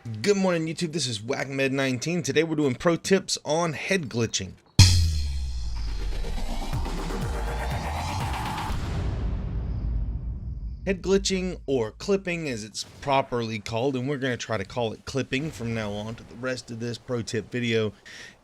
Good morning, YouTube. This is WhackMed19. Today we're doing pro tips on head glitching. Head glitching, or clipping as it's properly called, and we're going to try to call it clipping from now on to the rest of this pro tip video,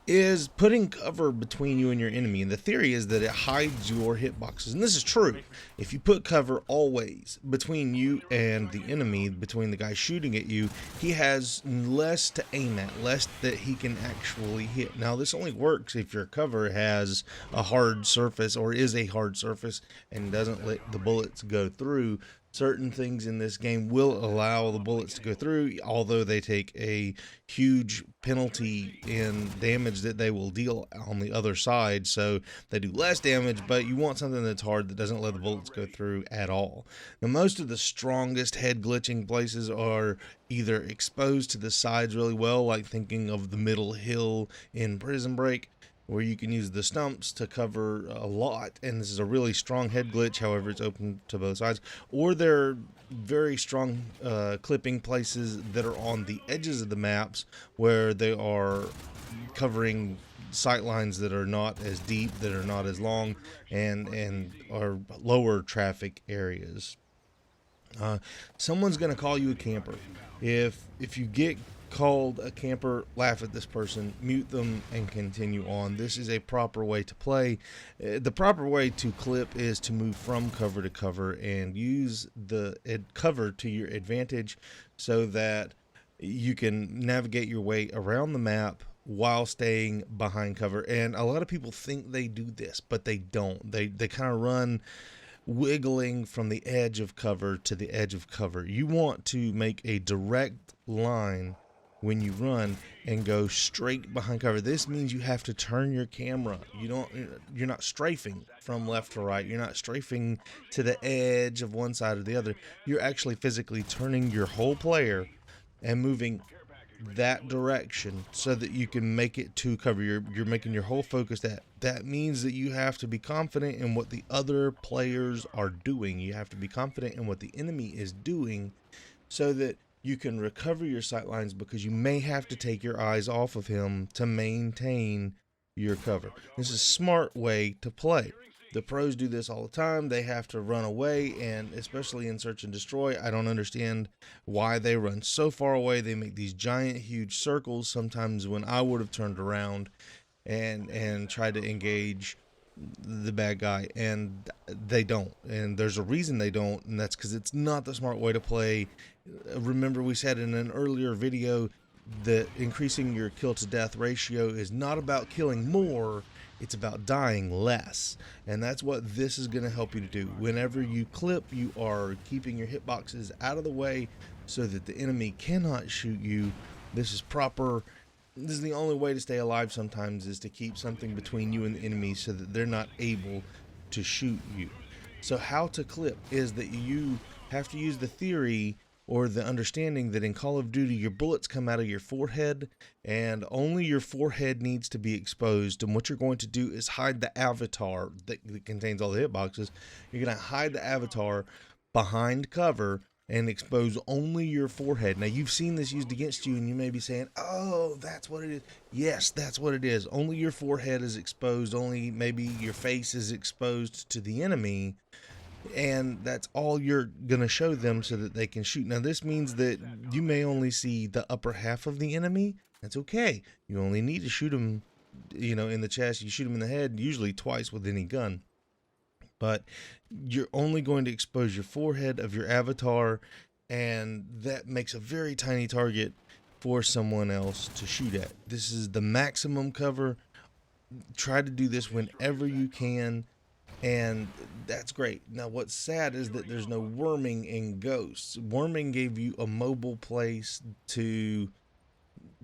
is putting cover between you and your enemy. And the theory is that it hides your hitboxes, and this is true. If you put cover always between you and the enemy, between the guy shooting at you, he has less to aim at, less that he can actually hit. Now this only works if your cover has a hard surface, or is a hard surface, and doesn't let the bullets go through. Certain things in this game will allow the bullets to go through, although they take a huge penalty in damage that they will deal on the other side. So they do less damage, but you want something that's hard that doesn't let the bullets go through at all. Now, most of the strongest head glitching places are either exposed to the sides really well, like thinking of the middle hill in Prison Break, where you can use the stumps to cover a lot, and this is a really strong head glitch. However, it's open to both sides. Or they're very strong clipping places that are on the edges of the maps, where they are covering sight lines that are not as deep, that are not as long, and are lower traffic areas. Someone's going to call you a camper. If you get called a camper, laugh at this person, mute them, and continue on. This is a proper way to play. The proper way to clip is to move from cover to cover and use the cover to your advantage, so that you can navigate your way around the map while staying behind cover. And a lot of people think they do this, but they don't. They kind of run wiggling from the edge of cover to the edge of cover. You want to make a direct line when you run and go straight behind cover. This means you have to turn your camera. You're not strafing from left to right. You're not strafing to the edge of one side or the other. You're actually physically turning your whole player and moving that direction so that you can make it to cover. You're making your whole focus that means that you have to be confident in what the other players are doing. You have to be confident in what the enemy is doing, so that you can recover your sight lines, because you may have to take your eyes off of him to maintain your cover. This is a smart way to play. The pros do this all the time. They have to run away, and especially in search and destroy, I don't understand why they run so far away. They make these giant, huge circles sometimes when I would have turned around and tried to engage the bad guy, and they don't. And there's a reason they don't, and that's because it's not the smart way to play. Remember, we said in an earlier video that increasing your kill to death ratio is not about killing more, it's about dying less. And that's what this is going to help you to do. Whenever you clip, you are keeping your hitboxes out of the way so that the enemy cannot shoot you. This is proper. This is the only way to stay alive sometimes, is to keep something between you and the enemy so that they're not able to shoot you. So how to clip is that you have to use the theory or the understanding that in Call of Duty, your bullets come out of your forehead, and only your forehead needs to be exposed. And what you're going to do is hide the avatar that contains all the hitboxes. You're going to hide the avatar behind cover and expose only your forehead. Now, you've seen this used against you, and you may be saying, oh, that's what it is. Yes, that's what it is. Only your forehead is exposed. Only maybe your face is exposed to the enemy, and that's all you're going to show them so that they can shoot. Now, this means that you may only see the upper half of the enemy. That's okay. You only need to shoot them, in the chest. You shoot them in the head, usually twice with any gun. But you're only going to expose your forehead of your avatar, and that makes a very tiny target for someone else to shoot at. This is the maximum cover. Try to do this whenever you can, and that's great. Now, what's sad is that there's no worming in Ghosts. Worming gave you a mobile place to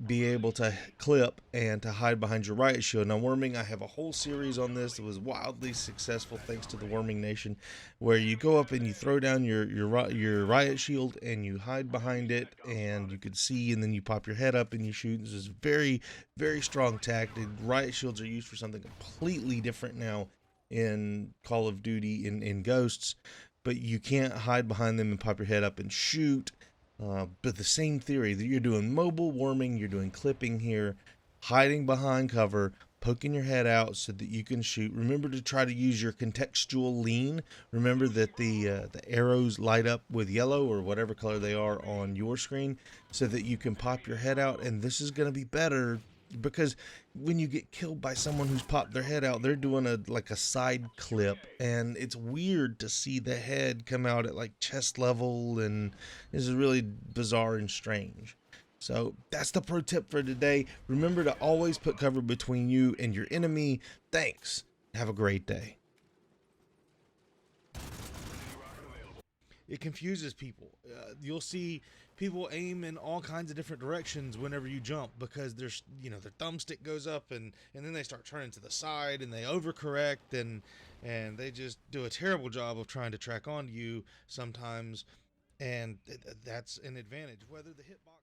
be able to clip and to hide behind your riot shield. Now, worming, I have a whole series on this that was wildly successful thanks to the Worming Nation, where you go up and you throw down your riot shield and you hide behind it, and you could see, and then you pop your head up and you shoot. This is very, very strong tactic. Riot shields are used for something completely different now in Call of Duty in Ghosts, but you can't hide behind them and pop your head up and shoot But the same theory that you're doing mobile worming, you're doing clipping here, hiding behind cover, poking your head out so that you can shoot. Remember to try to use your contextual lean. Remember that the arrows light up with yellow or whatever color they are on your screen so that you can pop your head out. And this is going to be better because when you get killed by someone who's popped their head out, they're doing a side clip, and it's weird to see the head come out at like chest level, and this is really bizarre and strange. So that's the pro tip for today. Remember to always put cover between you and your enemy. Thanks. Have a great day. It confuses people. You'll see people aim in all kinds of different directions whenever you jump because there's their thumbstick goes up and then they start turning to the side and they overcorrect and they just do a terrible job of trying to track onto you sometimes, and that's an advantage whether the hitbox